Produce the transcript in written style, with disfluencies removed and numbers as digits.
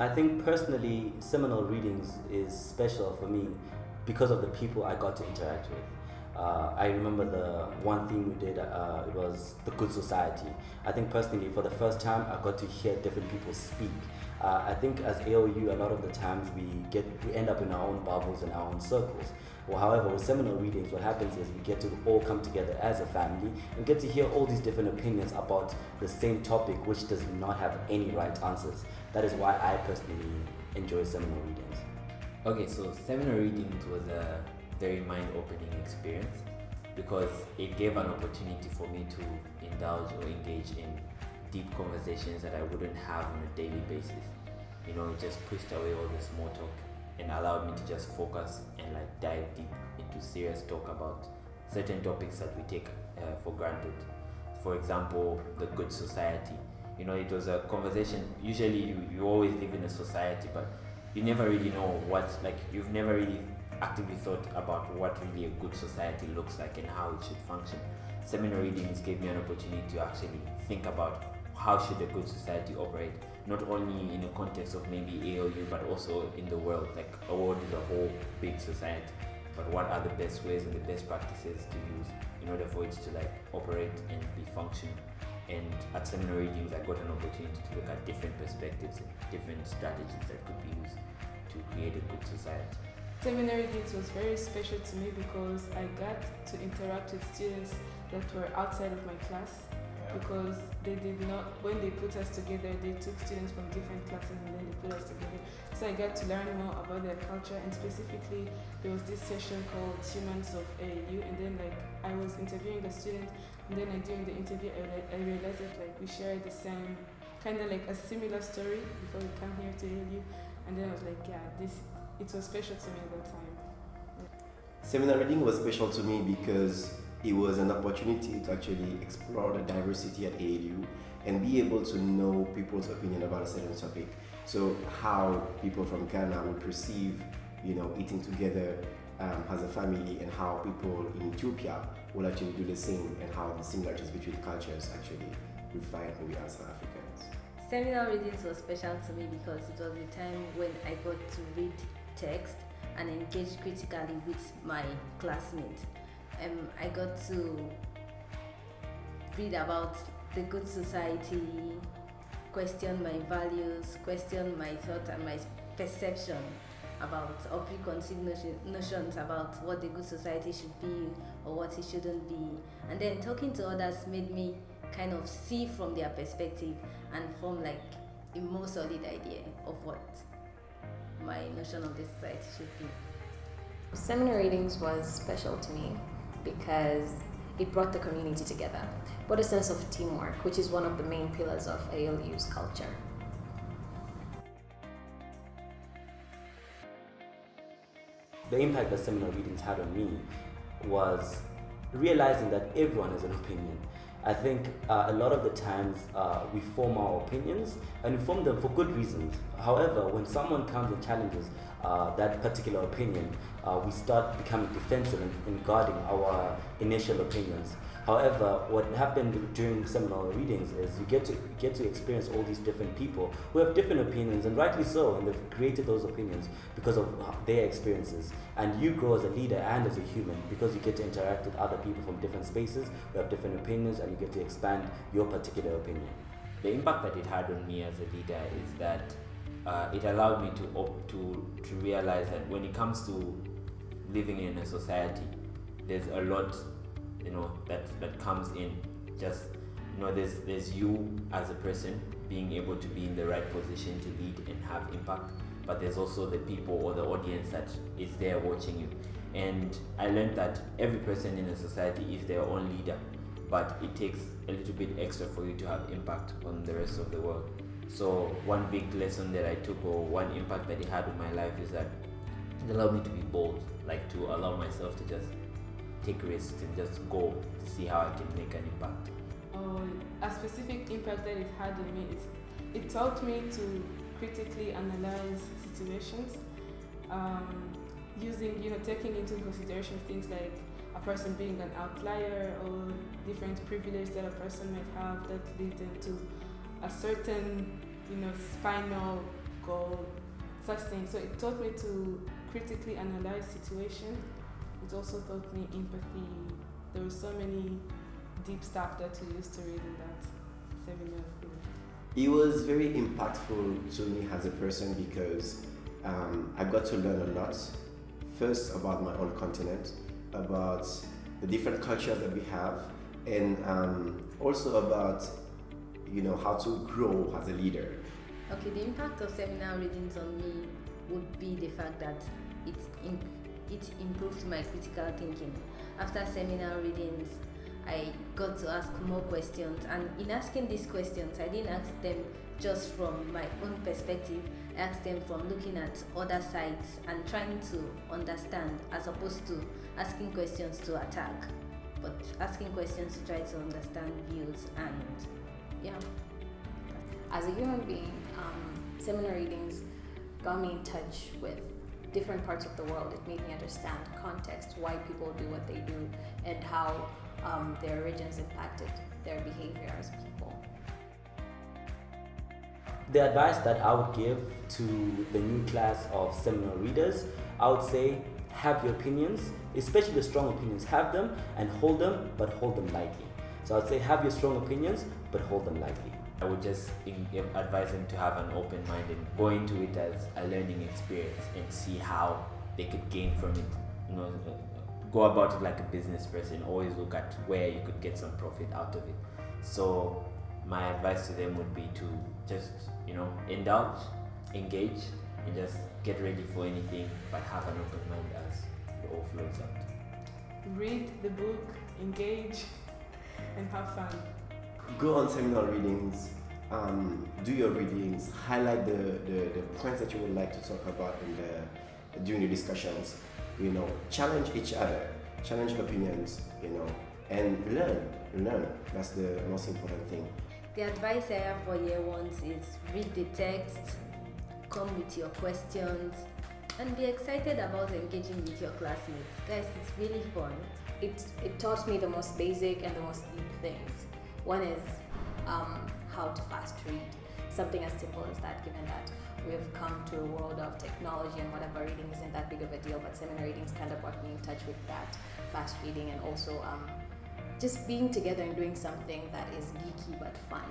I think personally, Seminal Readings is special for me because of the people I got to interact with. I remember the one theme we did, it was the Good Society. I think personally, for the first time, I got to hear different people speak. I think as AOU, a lot of the times we end up in our own bubbles and our own circles. Well, however, with Seminal Readings, what happens is we get to all come together as a family and get to hear all these different opinions about the same topic, which does not have any right answers. That is why I personally enjoy Seminal Readings. Okay, so Seminal Readings was a very mind-opening experience because it gave an opportunity for me to indulge or engage in deep conversations that I wouldn't have on a daily basis. You know, it just pushed away all the small talk and allowed me to just focus and like dive deep into serious talk about certain topics that we take for granted. For example, the good society. You know, it was a conversation. Usually you always live in a society, but you never really know you've never really actively thought about what really a good society looks like and how it should function. Seminar readings gave me an opportunity to actually think about how should a good society operate, not only in a context of maybe AOU, but also in the world. Like a world is a whole big society, but what are the best ways and the best practices to use in order for it to like operate and be functional? And at seminar readings, I got an opportunity to look at different perspectives and different strategies that could be used to create a good society. Seminar readings was very special to me because I got to interact with students that were outside of my class. Because they did not, when they put us together, they took students from different classes and then they put us together. So I got to learn more about their culture, and specifically there was this session called Humans of ALU, and then like I was interviewing the student, and then during the interview I realized that like we shared the same, kind of like a similar story before we come here to ALU, and then I was like, yeah, it was special to me at that time. Seminar reading was special to me because it was an opportunity to actually explore the diversity at ALU and be able to know people's opinion about a certain topic. So how people from Ghana would perceive, eating together as a family, and how people in Ethiopia will actually do the same, and how the similarities between cultures actually refine who we are as Africans. Seminal readings was special to me because it was the time when I got to read text and engage critically with my classmates. I got to read about the good society, question my values, question my thoughts and my perception about or preconceived notions about what the good society should be or what it shouldn't be. And then talking to others made me kind of see from their perspective and form like a more solid idea of what my notion of the society should be. Seminar readings was special to me because it brought the community together, brought a sense of teamwork, which is one of the main pillars of ALU's culture. The impact that Seminal Readings had on me was realizing that everyone has an opinion. I think a lot of the times we form our opinions and we form them for good reasons. However, when someone comes and challenges that particular opinion, we start becoming defensive in guarding our initial opinions. However, what happened during Seminal Readings is you get to experience all these different people who have different opinions, and rightly so, and they've created those opinions because of their experiences. And you grow as a leader and as a human because you get to interact with other people from different spaces who have different opinions, and you get to expand your particular opinion. The impact that it had on me as a leader is that it allowed me to realize that when it comes to living in a society, there's a lot that comes in. Just there's you as a person being able to be in the right position to lead and have impact, but there's also the people or the audience that is there watching you. And I learned that every person in a society is their own leader, but it takes a little bit extra for you to have impact on the rest of the world. So one big lesson that I took, or one impact that it had on my life, is that it allowed me to be bold, like to allow myself to just take risks and just go to see how I can make an impact. A specific impact that it had on me is it taught me to critically analyze situations, taking into consideration things like a person being an outlier or different privilege that a person might have that lead them to a certain final goal, such things. So it taught me to critically analyze situations. It also taught me empathy. There were so many deep stuff that we used to read in that seminar. It was very impactful to me as a person because I got to learn a lot. First, about my own continent, about the different cultures that we have, and also about how to grow as a leader. Okay, the impact of seminal readings on me would be the fact that it improved my critical thinking. After seminal readings, I got to ask more questions, and in asking these questions, I didn't ask them just from my own perspective. I asked them from looking at other sides and trying to understand, as opposed to asking questions to attack, but asking questions to try to understand views. And yeah. As a human being, seminar readings got me in touch with different parts of the world. It made me understand context, why people do what they do, and how their origins impacted their behavior as people. The advice that I would give to the new class of seminal readers, I would say have your opinions, especially the strong opinions, have them and hold them, but hold them lightly. So I'd say have your strong opinions, but hold them lightly. I would just advise them to have an open mind and go into it as a learning experience and see how they could gain from it. Go about it like a business person. Always look at where you could get some profit out of it. So my advice to them would be to just indulge, engage, and just get ready for anything, but have an open mind as it all flows out. Read the book, engage, and have fun. Go on seminal readings, do your readings, highlight the points that you would like to talk about during the discussions. Challenge each other, challenge opinions, and learn. That's the most important thing. The advice I have for year ones is read the text, come with your questions, and be excited about engaging with your classmates. Guys, it's really fun. It taught me the most basic and the most deep things. One is how to fast read. Something as simple as that, given that we've come to a world of technology and whatever, reading isn't that big of a deal, but seminar readings kind of brought me in touch with that fast reading, and also just being together and doing something that is geeky but fun.